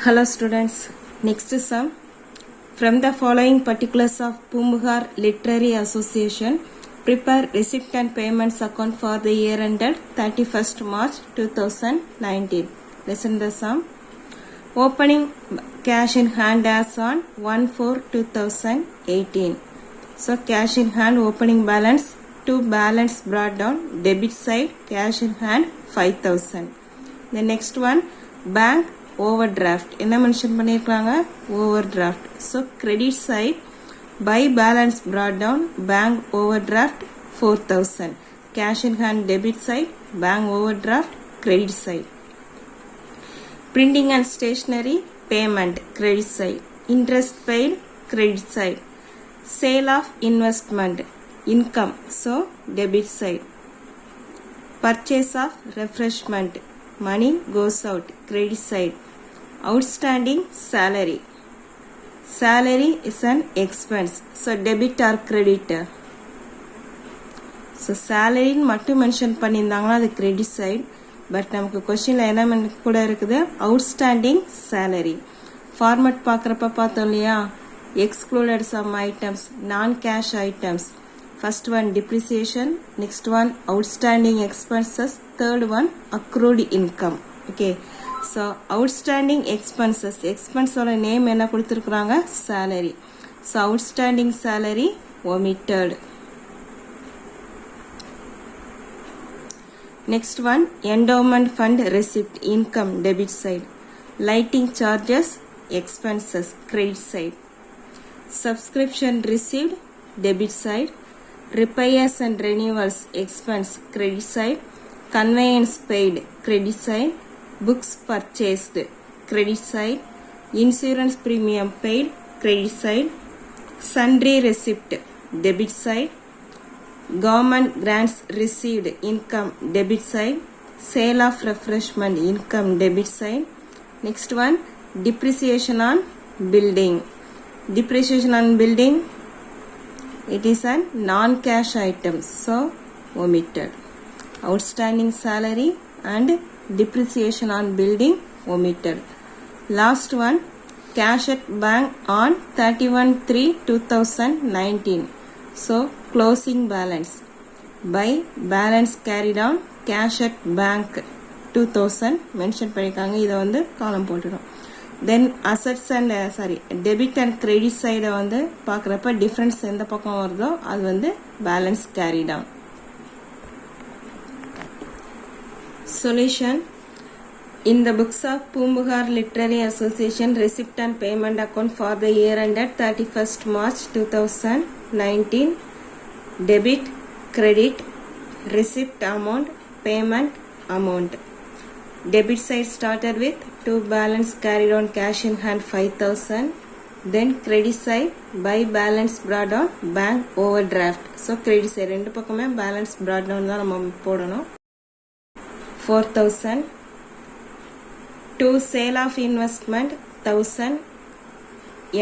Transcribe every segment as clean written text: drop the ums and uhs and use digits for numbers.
Hello students, next sum. From the following particulars of Pumbugar Literary Association, prepare receipt and payments account for the year ended 31st March 2019. Listen the sum. Opening cash in hand as on 1/4/2018. So cash in hand opening balance to balance brought down, debit side cash in hand 5,000. The next one, bank overdraft. என்ன mention பண்ணிருக்காங்க? Overdraft. So credit side by balance brought down, bank overdraft 4,000. Cash in hand debit side, bank overdraft credit side. Printing and stationery payment credit side. Interest paid credit side. Sale of investment income, so debit side. Purchase of refreshment, money goes out credit side. Outstanding salary. Salary is an expense, so debit or credit. So salary மட்டும் mention பண்ணியிருந்தாங்கன்னா அது credit side. But நமக்கு கொஸ்டின்ல என்ன கூட இருக்குது? Outstanding salary. Format பார்க்குறப்ப பார்த்தோம் இல்லையா? Excluded some items, non-cash items. First one depreciation, next one outstanding expenses, third one accrued income. Okay. So outstanding expenses, expense ஓட நேம் என்ன கொடுத்திருக்காங்க? Salary. So outstanding salary omitted. Next one, endowment fund receipt income debit side. Lighting charges expenses credit side. Subscription received debit side. Repairs and renewals expense credit side. Conveyance paid credit side. Books purchased credit side. Insurance premium paid credit side. Sundry receipt debit side. Government grants received income debit side. Sale of refreshment income debit side. Next one, depreciation on building. Depreciation on building, it is a non-cash item, so omitted. Outstanding salary and depreciation on building omitted. Last one, cash at bank on 31/3/2019. So closing balance by balance carried on, cash at bank 2000 mention பண்ணிருக்காங்க. இத வந்து காலம் போட்டுறோம். Then assets and debit and credit side வந்து பார்க்கறப்ப difference எந்த பக்கம் வருதோ அது வந்து balance carried on. Solution. In the books of Pumbugar Literary Association, receipt and payment account for the year ended 31st March 2019, debit, credit, receipt amount, payment amount. Debit side started with to balance carried on, cash in hand 5,000. Then credit side by balance brought on, bank overdraft. So credit side ரெண்டு பக்கமே balance brought down தான் நம்ம போடணும். 4,000. To sale of investment 1,000.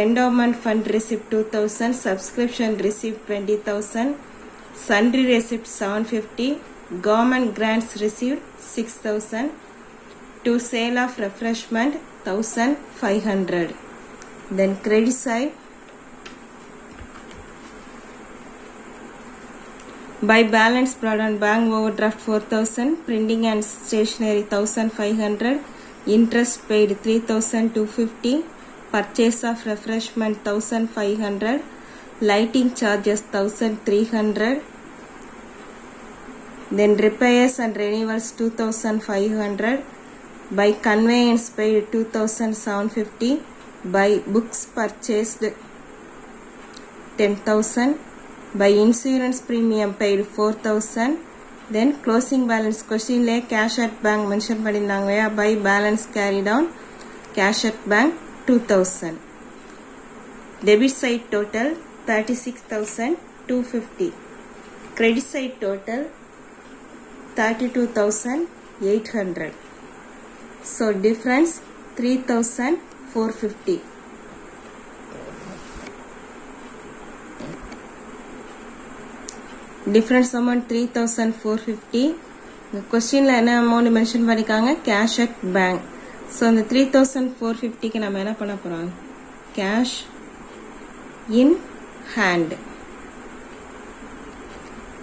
Endowment fund receipt 2,000. Subscription receipt 20,000. Sundry receipt 750. Government grants received 6,000. To sale of refreshment 1,500. Then credit side by balance brought on, bank overdraft 4,000, printing and stationery 1,500, interest paid 3,250, purchase of refreshment 1,500, lighting charges 1,300, then repairs and renewals 2,500, by conveyance paid 2,750, by books purchased 10,000, by insurance premium paid 4,000. Then closing balance question le cash at bank mention பண்ணிருந்தாங்க. By balance carried on, cash at bank 2,000. Debit side total 36,250. Credit side total 32,800. So difference 3,450. Difference amount 3,450. Question என்ன amount mention பண்ணிருக்காங்க? Cash at bank. So அந்த 3450க்கு நம்ம என்ன பண்ண போகிறோம், cash in hand.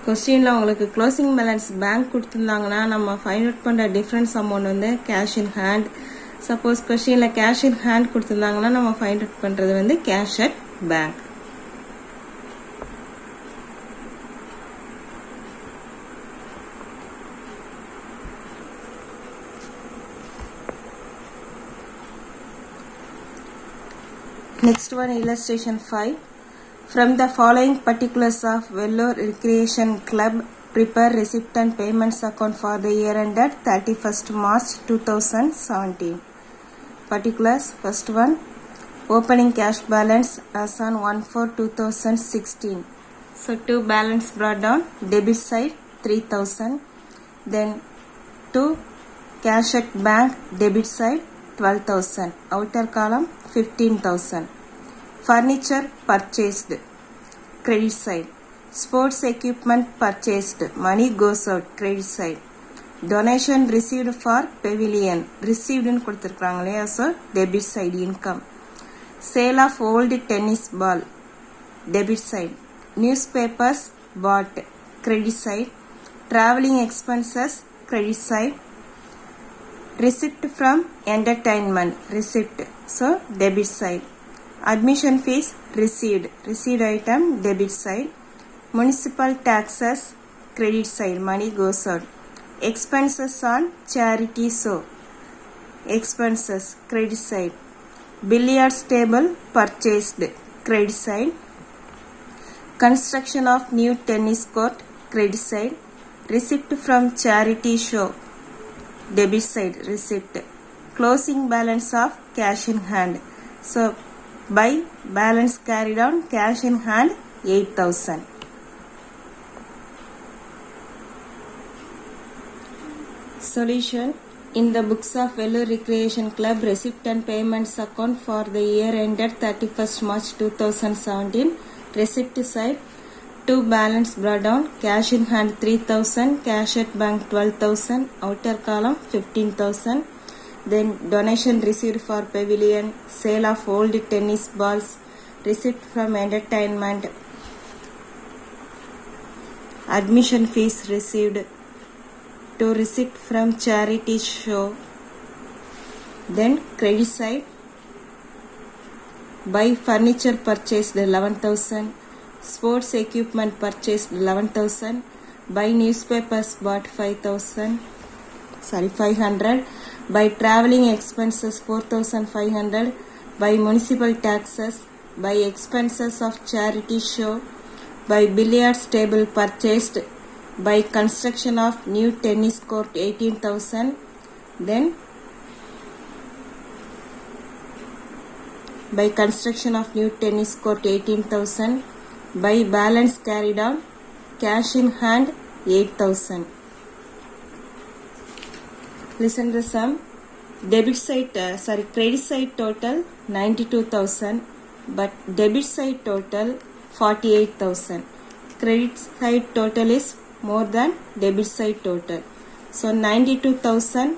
கொஸ்டினில் உங்களுக்கு க்ளோசிங் பேலன்ஸ் பேங்க் கொடுத்துருந்தாங்கன்னா நம்ம ஃபைண்ட் அவுட் பண்ணுற டிஃப்ரென்ஸ் அமௌண்ட் வந்து கேஷ் இன் ஹேண்ட். சப்போஸ் கொஸ்டினில் கேஷ் இன் ஹேண்ட் கொடுத்துருந்தாங்கன்னா நம்ம ஃபைண்ட் அவுட் பண்ணுறது வந்து cash at bank. Next one, illustration 5. From the following particulars of Vellore Recreation Club, prepare receipt and payments account for the year ended 31st March 2017. Particulars. First one, opening cash balance as on 1/4/2016. So to balance brought down, debit side 3000. Then to cash at bank, debit side 12,000. Outer column 15,000. Furniture purchased, credit side. Sports equipment purchased, money goes out, credit side. Donation received for pavilion, received in கொடுத்திருக்காங்களே, so debit side income. Sale of old tennis ball, debit side. Newspapers bought, credit side. Traveling expenses, credit side. Receipt from entertainment, receipt, so debit side. Admission fees received, received item debit side. Municipal taxes, credit side, money goes out. Expenses on charity show, expenses, credit side. Billiards table purchased, credit side. Construction of new tennis court, credit side. Receipt from charity show, debit side, receipt. Closing balance of cash in hand. So by balance carried on, cash in hand 8,000. Solution. In the books of Vellore Recreation Club, receipt and payments account for the year ended 31st March 2017. Receipt side, to balance brought down, cash in hand 3,000, cash at bank 12,000, outer column 15,000. Then donation received for pavilion, sale of old tennis balls, receipt from entertainment, admission fees received, to receipt from charity show. Then credit side, by furniture purchased 11,000, sports equipment purchased 11,000, by newspapers bought 500, by traveling expenses 4,500, by municipal taxes, by expenses of charity show, by billiards table purchased, by construction of new tennis court 18,000, then by construction of new tennis court 18,000, by balance carried on, cash in hand 8,000. Listen the sum. Debit side, credit side total 92,000, but debit side total 48,000. Credit side total is more than debit side total. So 92,000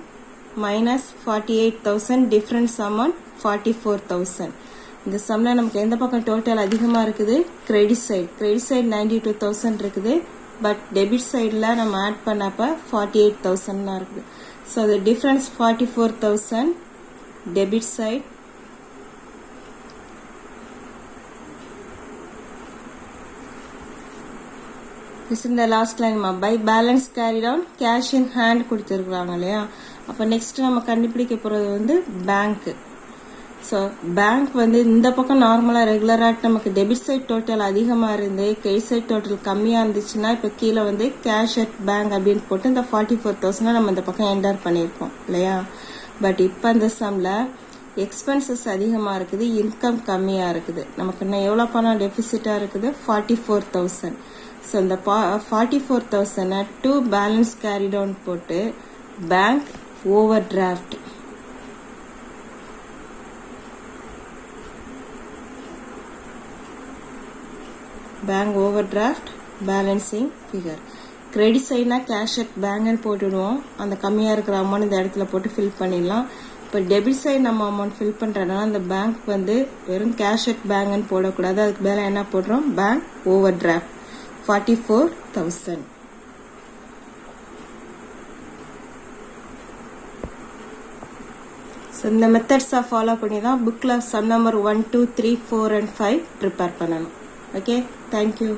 minus 48,000, difference amount 44,000. இந்த சம்ல நமக்கு எந்த பக்கம் total அதிகமா இருக்குது, credit side. Credit side 92,000 இருக்குது, but debit சைடில் நம்ம add பண்ணப்ப 48,000 தான் இருக்குது. So the difference 44,000 debit side, this is the last line. By balance carried on, cash in hand கொடுத்திருக்காங்க இல்லையா. அப்போ நெக்ஸ்ட் நம்ம கண்டுபிடிக்க போறது வந்து பேங்க். ஸோ பேங்க் வந்து இந்த பக்கம் நார்மலாக ரெகுலராக நமக்கு டெபிட் சைட் டோட்டல் அதிகமாக இருந்து கிரெடிட் சைட் டோட்டல் கம்மியாக இருந்துச்சுன்னா இப்போ கீழே வந்து கேஷ் அட் பேங்க் அப்படின்னு போட்டு இந்த 44,000 நம்ம இந்த பக்கம் என்டர் பண்ணியிருப்போம் இல்லையா. பட் இப்போ இந்த சம்மில் எக்ஸ்பென்சஸ் அதிகமாக இருக்குது, இன்கம் கம்மியாக இருக்குது. நமக்கு இன்னும் எவ்வளோ பணம் டெபிசிட்டாக இருக்குது, 44,000. ஸோ இந்த 44,000 டு பேலன்ஸ் கேரி டவுன் போட்டு bank overdraft, bank overdraft balancing figure. Credit சைட்னா கேஷ் அட் பேங்க்னு போட்டுடுவோம், அந்த கம்மியாக இருக்கிற அமௌண்ட் இந்த இடத்துல போட்டு ஃபில் பண்ணிடலாம். இப்போ டெபிட் சைடு நம்ம அமௌண்ட் ஃபில் பண்ணுறதுனால அந்த பேங்க் வந்து வெறும் கேஷ் அட் பேங்க்னு போடக்கூடாது. அதுக்கு மேலே என்ன போடுறோம், பேங்க் ஓவர் டிராஃப்ட் 44,000. ஸோ இந்த மெத்தட்ஸை ஃபாலோ பண்ணி தான் புக்கில் சம் நம்பர் 1, 2, 3, 4 and 5 ப்ரிப்பேர் பண்ணணும். Okay, thank you.